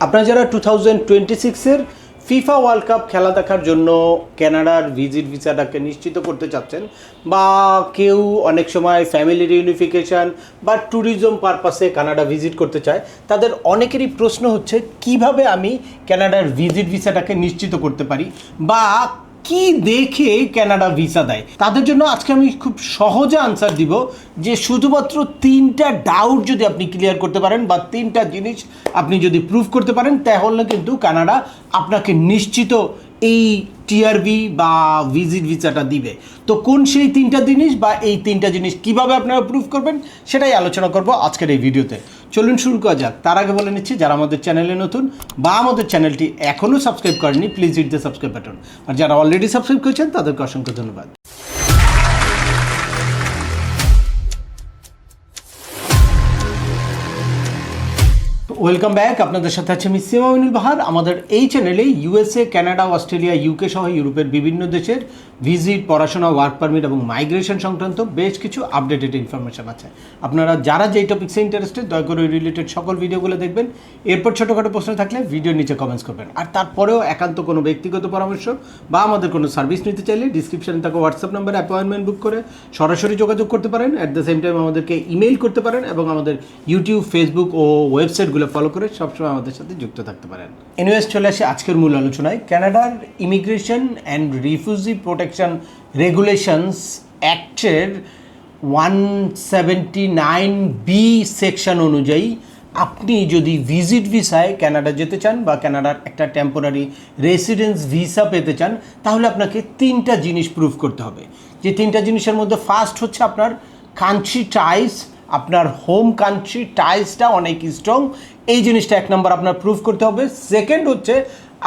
আপনারা যারা 2026-এর FIFA world cup খেলা দেখার জন্য কানাডার ভিজিট ভিসাটাকে নিশ্চিত করতে চাচ্ছেন, বা কেউ অনেক সময় ফ্যামিলি রিউনিফিকেশান বা ট্যুরিজম পারপাসে কানাডা ভিজিট করতে চায়, তাদের অনেকেরই প্রশ্ন হচ্ছে কিভাবে আমি কানাডার ভিজিট ভিসাটাকে নিশ্চিত করতে পারি বা কি দেখে কানাডা ভিসা দেয়। তাদের জন্য আজকে আমি খুব সহজে আনসার দিব যে শুধুমাত্র 3টা ডাউট যদি আপনি ক্লিয়ার করতে পারেন বা 3টা জিনিস আপনি যদি প্রুভ করতে পারেন, তাহলে কিন্তু কানাডা আপনাকে নিশ্চিত এই টিআরভি বা ভিজিট ভিসাটা দিবে। তো কোন সেই 3টা জিনিস বা এই 3টা জিনিস কিভাবে আপনারা প্রুভ করবেন সেটাই আলোচনা করব আজকের এই ভিডিওতে। চলুন শুরু করা যাক। তার আগে বলে নিচ্ছি, যারা আমাদের চ্যানেলে নতুন বা আমাদের চ্যানেলটি এখনও সাবস্ক্রাইব করেনি, please hit the subscribe button. আর যারা অলরেডি সাবস্ক্রাইব করেছেন তাদেরকে অসংখ্য ধন্যবাদ। Welcome back. আপনাদের সাথে আছে আমি সিমা মিনুল বাহার। আমাদের এই চ্যানেলে ইউএসএ, কানাডা, অস্ট্রেলিয়া, ইউকে সহ ইউরোপের বিভিন্ন দেশের ভিজিট, পড়াশোনা, ওয়ার্ক পারমিট এবং মাইগ্রেশন সংক্রান্ত বেশ কিছু আপডেটেড ইনফরমেশন আছে। আপনারা যারা যেই টপিক্সে ইন্টারেস্টেড, দয়া করে ওই রিলেটেড সকল ভিডিওগুলো দেখবেন। এরপর ছোটোখাটো প্রশ্ন থাকলে ভিডিওর নিচে কমেন্টস করবেন। আর তারপরেও একান্ত কোনো ব্যক্তিগত পরামর্শ বা আমাদের কোনো সার্ভিস নিতে চাইলে ডিসক্রিপশানে থাকা হোয়াটসঅ্যাপ নাম্বারে অ্যাপয়েন্টমেন্ট বুক করে সরাসরি যোগাযোগ করতে পারেন। অ্যাট দ্য সেম টাইম আমাদেরকে ইমেইল করতে পারেন এবং আমাদের ইউটিউব, ফেসবুক ও ওয়েবসাইটগুলো ফলো করে সবসময় আমাদের সাথে যুক্ত থাকতে পারেন। এনিওয়েজ, চলে আসে আজকের মূল আলোচনায়। কানাডার immigration and refugee protection regulations অ্যাক্টের 179B সেকশন অনুযায়ী আপনি যদি ভিজিট ভিসায় কানাডা যেতে চান বা কানাডার একটা টেম্পোরারি রেসিডেন্স ভিসা পেতে চান, তাহলে আপনাকে 3টা জিনিস প্রুভ করতে হবে। যে 3টা জিনিসের মধ্যে ফার্স্ট হচ্ছে আপনার কান্ট্রি টাইস, আপনার হোম কান্ট্রি টাইসটা অনেক স্ট্রং, এই জিনিসটা 1 নম্বর আপনার প্রুভ করতে হবে। সেকেন্ড হচ্ছে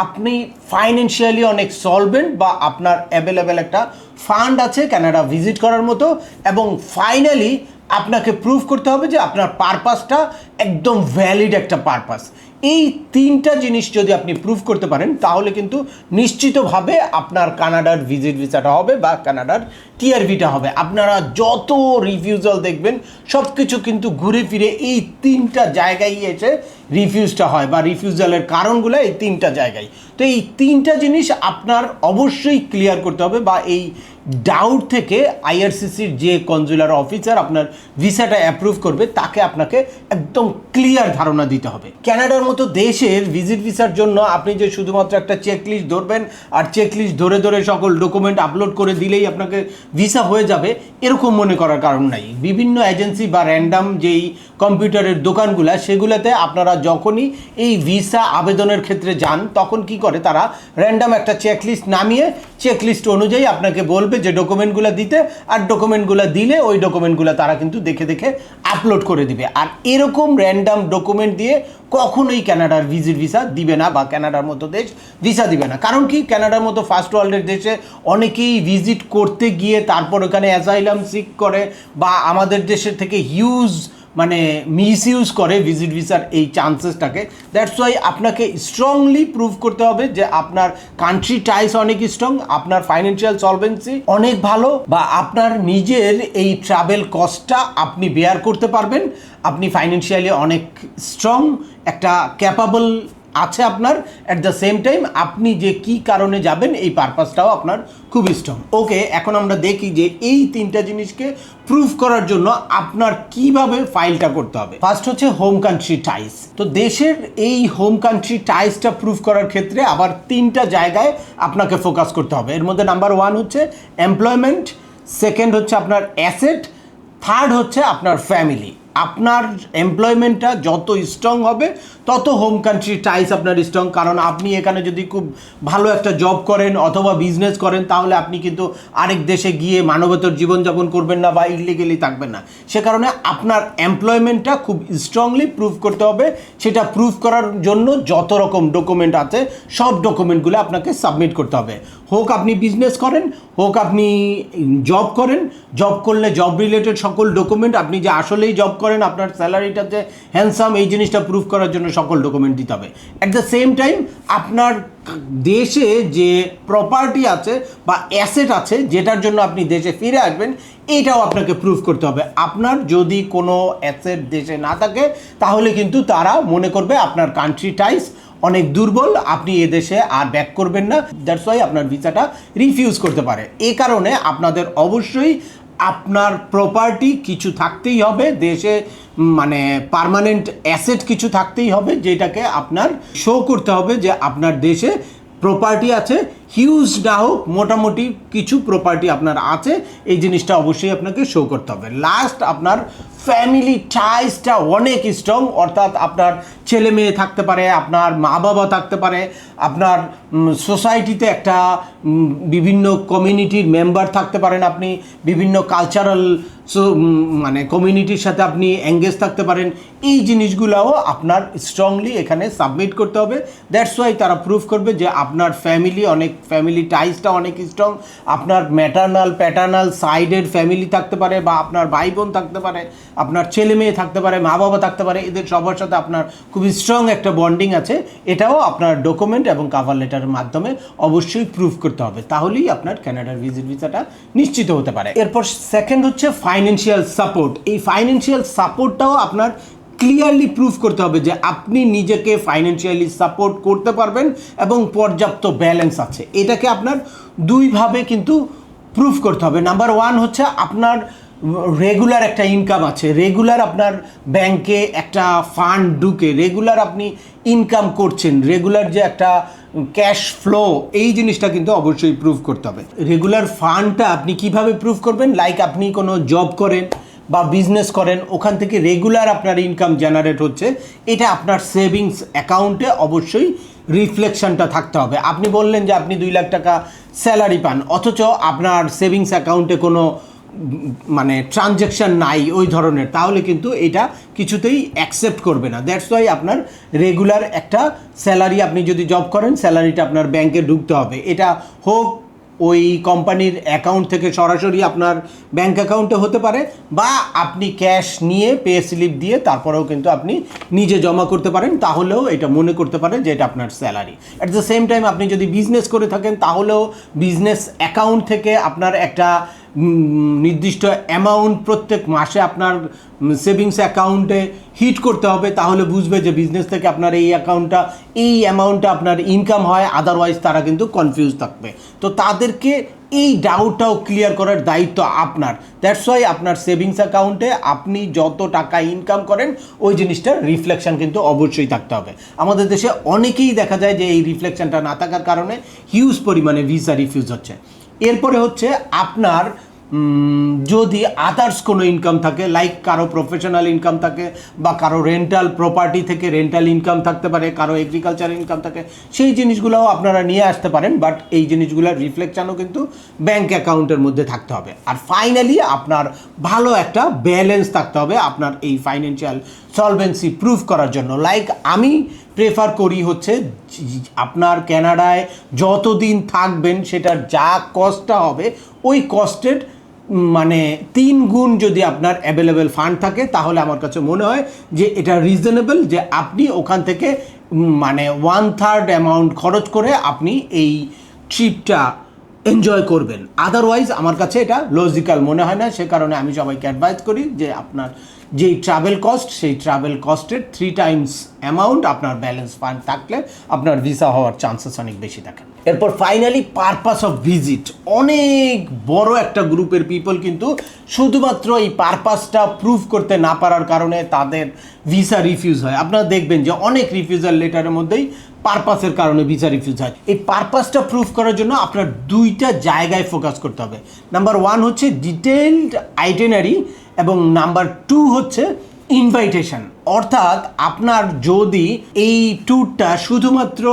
আপনি ফাইন্যান্সিয়ালি অনেক সলভেন্ট বা আপনার অ্যাভেলেবেল একটা ফান্ড আছে কানাডা ভিজিট করার মতো। এবং ফাইনালি আপনাকে প্রুভ করতে হবে যে আপনার পারপাসটা একদম ভ্যালিড একটা পারপাস। এই 3টা জিনিস যদি আপনি প্রুভ করতে পারেন, তাহলে কিন্তু নিশ্চিতভাবে আপনার কানাডার ভিজিট ভিসাটা হবে বা কানাডার টিআরভিটা হবে। আপনারা যত রিফিউজাল দেখবেন সব কিছু কিন্তু ঘুরে ফিরে এই 3টা জায়গায় এসে রিফিউজটা হয় বা রিফিউজালের কারণগুলো এই 3টা জায়গায়। তো এই 3টা জিনিস আপনার অবশ্যই ক্লিয়ার করতে হবে বা এই ডাউট থেকে আইআরসিসির যে কনজুলার অফিসার আপনার ভিসাটা অ্যাপ্রুভ করবে তাকে আপনাকে একদম ক্লিয়ার ধারণা দিতে হবে। কানাডার মতো দেশের ভিজিট ভিসার জন্য আপনি যে শুধুমাত্র একটা চেকলিস্ট ধরবেন আর চেকলিস্ট ধরে ধরে সকল ডকুমেন্ট আপলোড করে দিলেই আপনাকে ভিসা হয়ে যাবে, এরকম মনে করার কারণ নাই। বিভিন্ন এজেন্সি বা র্যান্ডাম যেই কম্পিউটারের দোকানগুলো, সেগুলোতে আপনারা যখনই এই ভিসা আবেদনের ক্ষেত্রে যান, তখন কি করে তারা র্যান্ডাম একটা চেকলিস্ট নামিয়ে চেকলিস্ট অনুযায়ী আপনাকে বলবে যে ডকুমেন্টগুলো দিতে, আর ডকুমেন্টগুলো দিলে ওই ডকুমেন্টগুলো তারা কিন্তু দেখে দেখে আপলোড করে দিবে। আর এরকম র্যান্ডাম ডকুমেন্ট দিয়ে কখনোই কানাডার ভিজিট ভিসা দিবে না বা কানাডার মতো দেশ ভিসা দিবে না। কারণ কি, কানাডার মতো ফার্স্ট ওয়ার্ল্ডের দেশে অনেকেই ভিজিট করতে গিয়ে তারপর ওখানে অ্যাসাইলাম সিক করে বা আমাদের দেশের থেকে হিউজ মিসইউজ করে ভিজিট ভিসার এই চান্সেসটাকে। দ্যাটস ওয়াই আপনাকে স্ট্রংলি প্রুভ করতে হবে যে আপনার কান্ট্রি টাইস অনেক স্ট্রং, আপনার ফাইন্যান্সিয়াল সলভেন্সি অনেক ভালো, বা আপনার নিজের এই ট্রাভেল কস্টটা আপনি বেয়ার করতে পারবেন, আপনি ফাইন্যান্সিয়ালি অনেক স্ট্রং, একটা ক্যাপাবল আছে আপনার। অ্যাট দ্য সেম টাইম আপনি যে কি কারণে যাবেন এই পারপাসটাও আপনার খুব স্ট্রং। ওকে, এখন আমরা দেখি যে এই 3টা জিনিসকে প্রুভ করার জন্য আপনার কিভাবে ফাইলটা করতে হবে। ফার্স্ট হচ্ছে হোম কান্ট্রি টাইস। তো দেশের এই হোম কান্ট্রি টাইসটা প্রুভ করার ক্ষেত্রে আবার 3টা জায়গায় আপনাকে ফোকাস করতে হবে। এর মধ্যে নাম্বার 1 হচ্ছে এমপ্লয়মেন্ট, সেকেন্ড হচ্ছে আপনার অ্যাসেট, থার্ড হচ্ছে আপনার ফ্যামিলি। আপনার এমপ্লয়মেন্টটা যত স্ট্রং হবে তত হোম কান্ট্রি টাইস আপনার স্ট্রং। কারণ আপনি এখানে যদি খুব ভালো একটা জব করেন অথবা বিজনেস করেন, তাহলে আপনি কিন্তু আরেক দেশে গিয়ে মানবতার জীবনযাপন করবেন না বা ইলিগেলি থাকবেন না। সে কারণে আপনার এমপ্লয়মেন্টটা খুব স্ট্রংলি প্রুভ করতে হবে। সেটা প্রুভ করার জন্য যত রকম ডকুমেন্ট আছে সব ডকুমেন্টগুলো আপনাকে সাবমিট করতে হবে। হোক আপনি বিজনেস করেন, হোক আপনি জব করেন, জব করলে জব রিলেটেড সকল ডকুমেন্ট, আপনি যে আসলেই জব করেন, আপনার স্যালারিটা যে হ্যান্ডসাম এই জিনিসটা প্রুভ করার জন্য সকল ডকুমেন্ট দিতে হবে। অ্যাট দ্য সেম টাইম আপনার দেশে যে প্রপার্টি আছে বা অ্যাসেট আছে যেটার জন্য আপনি দেশে ফিরে আসবেন, এটাও আপনাকে প্রুভ করতে হবে। আপনার যদি কোনো অ্যাসেট দেশে না থাকে তাহলে কিন্তু তারা মনে করবে আপনার কান্ট্রি টাইস অনেক দুর্বল, আপনি এদেশে আর ব্যাক করবেন না, দ্যাটস ওয়াই আপনার ভিসাটা রিফিউজ করতে পারে। এই কারণে আপনাদের অবশ্যই আপনার প্রপার্টি কিছু থাকতেই হবে দেশে, মানে পার্মানেন্ট অ্যাসেট কিছু থাকতেই হবে, যেটাকে আপনার শো করতে হবে যে আপনার দেশে প্রপার্টি আছে, হিউজ না হোক মোটামুটি কিছু প্রপার্টি আপনার আছে, এই জিনিসটা অবশ্যই আপনাকে শো করতে হবে। লাস্ট, আপনার ফ্যামিলি টাইসটা অনেক স্ট্রং, অর্থাৎ আপনার ছেলে মেয়ে থাকতে পারে, আপনার মা বাবা থাকতে পারে, আপনার সোসাইটিতে একটা বিভিন্ন কমিউনিটির মেম্বার থাকতে পারেন, আপনি বিভিন্ন কালচারাল মানে কমিউনিটির সাথে আপনি এঙ্গেজ থাকতে পারেন। এই জিনিসগুলোও আপনার স্ট্রংলি এখানে সাবমিট করতে হবে। দ্যাটস ওয়াই তারা প্রুভ করবে যে আপনার ফ্যামিলি টাইসটা অনেক স্ট্রং, আপনার ম্যাটার্নাল প্যাটার্নাল সাইডের ফ্যামিলি থাকতে পারে, বা আপনার ভাই বোন থাকতে পারে, আপনার ছেলে মেয়ে থাকতে পারে, মা বাবা থাকতে পারে, এদের সবার সাথে আপনার খুব স্ট্রং একটা বন্ডিং আছে। এটাও আপনার ডকুমেন্ট এবং কাভার লেটারের মাধ্যমে অবশ্যই প্রুভ করতে হবে, তাহলেই আপনার কানাডার ভিসাটা নিশ্চিত হতে পারে। এরপর সেকেন্ড হচ্ছে ফাইন্যান্সিয়াল সাপোর্ট। এই ফাইন্যান্সিয়াল সাপোর্টটাও আপনার ক্লিয়ারলি প্রুভ করতে হবে যে আপনি নিজেকে ফাইন্যান্সিয়ালি সাপোর্ট করতে পারবেন এবং পর্যাপ্ত ব্যালেন্স আছে। এটাকে আপনার দুইভাবে কিন্তু প্রুভ করতে হবে। নাম্বার ওয়ান হচ্ছে আপনার রেগুলার একটা ইনকাম আছে, রেগুলার আপনার ব্যাংকে একটা ফান্ড ঢুকে, রেগুলার আপনি ইনকাম করছেন, রেগুলার যে একটা ক্যাশ ফ্লো, এই জিনিসটা কিন্তু অবশ্যই প্রুভ করতে হবে। রেগুলার ফান্ডটা আপনি কিভাবে প্রুভ করবেন? লাইক আপনি কোনো জব করেন বা বিজনেস করেন, ওখান থেকে রেগুলার আপনার ইনকাম জেনারেট হচ্ছে, এটা আপনার সেভিংস অ্যাকাউন্টে অবশ্যই রিফ্লেকশনটা থাকতে হবে। আপনি বললেন যে আপনি 2 লাখ টাকা স্যালারি পান, অথচ আপনার সেভিংস অ্যাকাউন্টে কোনো মানে ট্রানজ্যাকশান নাই ওই ধরনের, তাহলে কিন্তু এটা কিছুতেই অ্যাকসেপ্ট করবে না। দ্যাটস ওয়াই আপনার রেগুলার একটা স্যালারি, আপনি যদি জব করেন স্যালারিটা আপনার ব্যাংকে ঢুকতে হবে, এটা হোক ওই কোম্পানির অ্যাকাউন্ট থেকে সরাসরি আপনার ব্যাংক অ্যাকাউন্টে হতে পারে, বা আপনি ক্যাশ নিয়ে পে স্লিপ দিয়ে তারপরেও কিন্তু আপনি নিজে জমা করতে পারেন, তাহলেও এটা মনে করতে পারেন যে এটা আপনার salary. At the same time আপনি যদি বিজনেস করে থাকেন তাহলেও বিজনেস অ্যাকাউন্ট থেকে আপনার একটা নির্দিষ্ট অ্যামাউন্ট প্রত্যেক মাসে আপনার সেভিংস অ্যাকাউন্টে হিট করতে হবে, তাহলে বুঝবে যে বিজনেস থেকে আপনার এই অ্যাকাউন্টটা এই অ্যামাউন্টটা আপনার ইনকাম হয়, আদারওয়াইজ তারা কিন্তু কনফিউজ থাকবে। তো তাদেরকে এই ডাউটটাও ক্লিয়ার করার দায়িত্ব আপনার। দ্যাটস ওয়াই আপনার সেভিংস অ্যাকাউন্টে আপনি যত টাকা ইনকাম করেন ওই জিনিসটার রিফ্লেকশন কিন্তু অবশ্যই থাকতে হবে। আমাদের দেশে অনেকেই দেখা যায় যে এই রিফ্লেকশনটা না থাকার কারণে হিউজ পরিমাণে ভিসা রিফিউজ হচ্ছে। এরপরে হচ্ছে আপনার যদি আদার্স কোনো ইনকাম থাকে, লাইক কারো প্রফেশনাল ইনকাম থাকে, বা কারো রেন্টাল প্রপার্টি থেকে রেন্টাল ইনকাম থাকতে পারে, কারো এগ্রিকালচার ইনকাম থাকে, সেই জিনিসগুলোও আপনারা নিয়ে আসতে পারেন, বাট এই জিনিসগুলোর রিফ্লেকশনও কিন্তু ব্যাংক অ্যাকাউন্টের মধ্যে থাকতে হবে। আর ফাইনালি আপনার ভালো একটা ব্যালেন্স থাকতে হবে আপনার এই ফাইন্যান্সিয়াল সলভেন্সি প্রুফ করার জন্য। লাইক আমি প্রেফার করি হচ্ছে আপনার কানাডায় যতদিন থাকবেন সেটার যা কস্টটা হবে ওই কস্টের মানে 3 গুণ যদি আপনার অ্যাভেলেবেল ফান্ড থাকে, তাহলে আমার কাছে মনে হয় যে এটা রিজনেবল যে আপনি ওখান থেকে মানে 1/3 অ্যামাউন্ট খরচ করে আপনি এই ট্রিপটা এনজয় করবেন। আদারওয়াইজ আমার কাছে এটা লজিক্যাল মনে হয় না। সে কারণে আমি সবাইকে অ্যাডভাইস করি যে আপনার যেই ট্রাভেল কস্ট, সেই ট্রাভেল কস্টের 3 টাইমস অ্যামাউন্ট আপনার ব্যালেন্স ফান্ড থাকলে আপনার ভিসা হওয়ার চান্সেস অনেক বেশি থাকে। এরপর ফাইনালি পারপাস অফ ভিজিট। অনেক বড় একটা গ্রুপের পিপল কিন্তু শুধুমাত্র এই পারপাসটা প্রুভ করতে না পারার কারণে তাদের ভিসা রিফিউজ হয়। আপনারা দেখবেন যে অনেক রিফিউজাল লেটারের মধ্যেই পারপাসের কারণে ভিসা রিফিউজ হয়। এই পারপাসটা প্রুভ করার জন্য আপনার 2টা জায়গায় ফোকাস করতে হবে। নাম্বার 1 হচ্ছে ডিটেইলড আইটেনারি, এবং নাম্বার 2 হচ্ছে ইনভাইটেশন। অর্থাৎ আপনার যদি এই ট্যুরটা শুধুমাত্র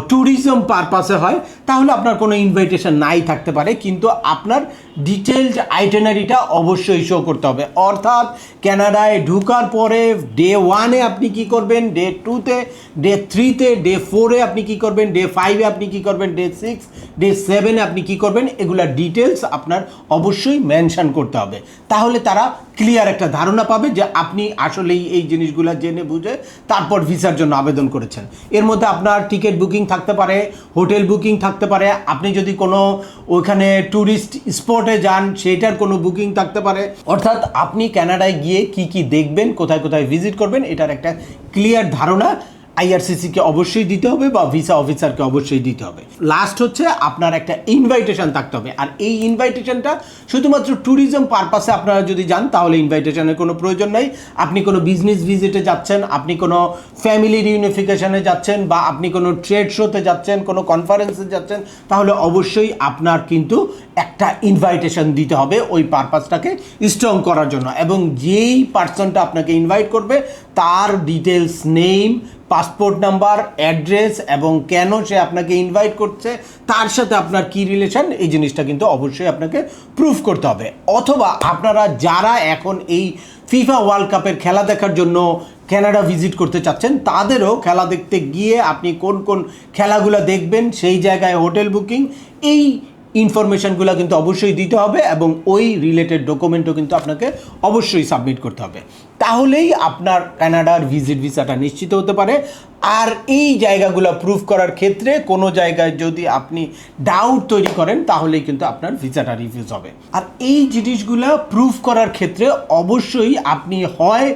ট্যুরিজম পারপাসে হয় তাহলে আপনার কোনো ইনভাইটেশন নাই থাকতে পারে, কিন্তু আপনার ডিটেলড আইটেনারিটা অবশ্যই শো করতে হবে। অর্থাৎ কানাডায় ঢোকার পরে ডে 1-এ আপনি কি করবেন, ডে 2-তে, ডে 3-তে, ডে 4-এ আপনি কি করবেন, ডে 5-এ আপনি কি করবেন, ডে 6, ডে 7-এ আপনি কি করবেন, এগুলা ডিটেলস আপনার অবশ্যই মেনশন করতে হবে। তাহলে তারা ক্লিয়ার একটা ধারণা পাবে যে আপনি আসলেই এই জিনিসগুলো জেনে বুঝে তারপর ভিসার জন্য আবেদন করেছেন। এর মধ্যে আপনার টিকিট বুকিং থাকতে পারে, হোটেল বুকিং থাকতে পারে, আপনি যদি কোনো ওইখানে ট্যুরিস্ট স্পটে যান সেইটার কোনো বুকিং থাকতে পারে। অর্থাৎ আপনি কানাডায় গিয়ে কি কি দেখবেন, কোথায় কোথায় ভিজিট করবেন, এটার একটা ক্লিয়ার ধারণা আইআরসিসিকে অবশ্যই দিতে হবে বা ভিসা অফিসারকে অবশ্যই দিতে হবে। লাস্ট হচ্ছে আপনার একটা ইনভাইটেশন থাকতে হবে। আর এই ইনভাইটেশনটা শুধুমাত্র ট্যুরিজম পারপাসে আপনারা যদি যান তাহলে ইনভাইটেশনের কোনো প্রয়োজন নেই। আপনি কোনো বিজনেস ভিজিটে যাচ্ছেন, আপনি কোনো ফ্যামিলি রিউনিফিকেশনে যাচ্ছেন, বা আপনি কোনো ট্রেড শোতে যাচ্ছেন, কোনো কনফারেন্সে যাচ্ছেন, তাহলে অবশ্যই আপনার কিন্তু একটা ইনভাইটেশন দিতে হবে ওই পারপাসটাকে স্ট্রং করার জন্য। এবং যেই পার্সনটা আপনাকে ইনভাইট করবে তার details, name, passport number, address এবং কেন সে আপনাকে ইনভাইট করছে, তার সাথে আপনার কি রিলেশন, এই জিনিসটা কিন্তু অবশ্যই আপনাকে প্রুফ করতে হবে। অথবা আপনারা যারা এখন এই ফিফা ওয়ার্ল্ড কাপের খেলা দেখার জন্য কানাডা ভিজিট করতে চাচ্ছেন, তাদেরও খেলা দেখতে গিয়ে আপনি কোন কোন খেলাগুলো দেখবেন, সেই জায়গায় হোটেল বুকিং, এই ইনফরমেশনগুলো কিন্তু অবশ্যই দিতে হবে এবং ওই রিলেটেড ডকুমেন্টও কিন্তু আপনাকে অবশ্যই সাবমিট করতে হবে। তাহলেই আপনার কানাডার ভিজিট ভিসাটা নিশ্চিত হতে পারে। আর এই জায়গাগুলো প্রুফ করার ক্ষেত্রে কোনো জায়গায় যদি আপনি ডাউট তৈরি করেন তাহলেই কিন্তু আপনার ভিসাটা রিফিউজ হবে। আর এই জিনিসগুলো প্রুফ করার ক্ষেত্রে অবশ্যই আপনি হয়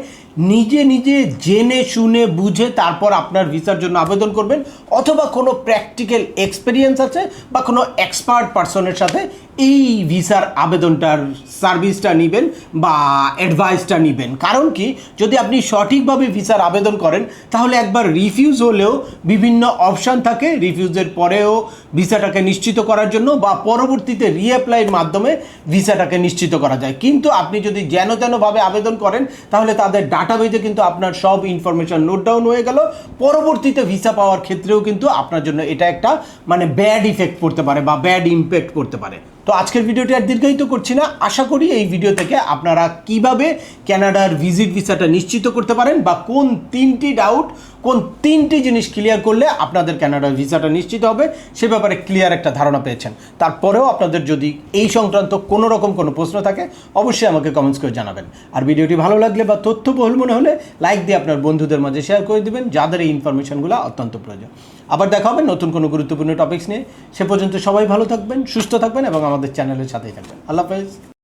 নিজে নিজে জেনে শুনে বুঝে তারপর আপনার ভিসার জন্য আবেদন করবেন, অথবা কোনো প্র্যাকটিক্যাল এক্সপিরিয়েন্স আছে বা কোনো এক্সপার্ট পারসনের সাথে এই ভিসার আবেদনটার সার্ভিসটা নেবেন বা অ্যাডভাইসটা নেবেন। কারণ কি, যদি আপনি সঠিকভাবে ভিসার আবেদন করেন তাহলে একবার রিফিউজ হলেও বিভিন্ন অপশান থাকে রিফিউজের পরেও ভিসাটাকে নিশ্চিত করার জন্য, বা পরবর্তীতে রিঅ্যাপ্লাইয়ের মাধ্যমে ভিসাটাকে নিশ্চিত করা যায়। কিন্তু আপনি যদি যেনভাবে আবেদন করেন তাহলে তাদের ডাটাবেজে কিন্তু আপনার সব ইনফরমেশন নোট ডাউন হয়ে গেল। পরবর্তীতে ভিসা পাওয়ার ক্ষেত্রেও কিন্তু আপনার জন্য এটা একটা মানে ব্যাড ইফেক্ট পড়তে পারে বা ব্যাড ইম্প্যাক্ট পড়তে পারে। তো আজকের ভিডিওটি আর দীর্ঘায়িত করছি না। আশা করি এই ভিডিও থেকে আপনারা কিভাবে কানাডার ভিজিট ভিসাটা নিশ্চিত করতে পারেন, বা কোন তিনটি ডাউট, কোন তিনটি জিনিস ক্লিয়ার করলে আপনাদের কানাডার ভিসাটা নিশ্চিত হবে সে ব্যাপারে ক্লিয়ার একটা ধারণা পেয়েছেন। তারপরেও আপনাদের যদি এই সংক্রান্ত কোনো রকম কোনো প্রশ্ন থাকে অবশ্যই আমাকে কমেন্টস করে জানাবেন। আর ভিডিওটি ভালো লাগলে বা তথ্যবহুল মনে হলে লাইক দিয়ে আপনার বন্ধুদের মাঝে শেয়ার করে দেবেন যাদের এই ইনফরমেশনগুলো অত্যন্ত প্রয়োজন। আবার দেখা হবে নতুন কোনো গুরুত্বপূর্ণ টপিকস নিয়ে। সে পর্যন্ত সবাই ভালো থাকবেন, সুস্থ থাকবেন এবং আমাদের চ্যানেলের সাথেই থাকবেন। আল্লাহ হাফেজ।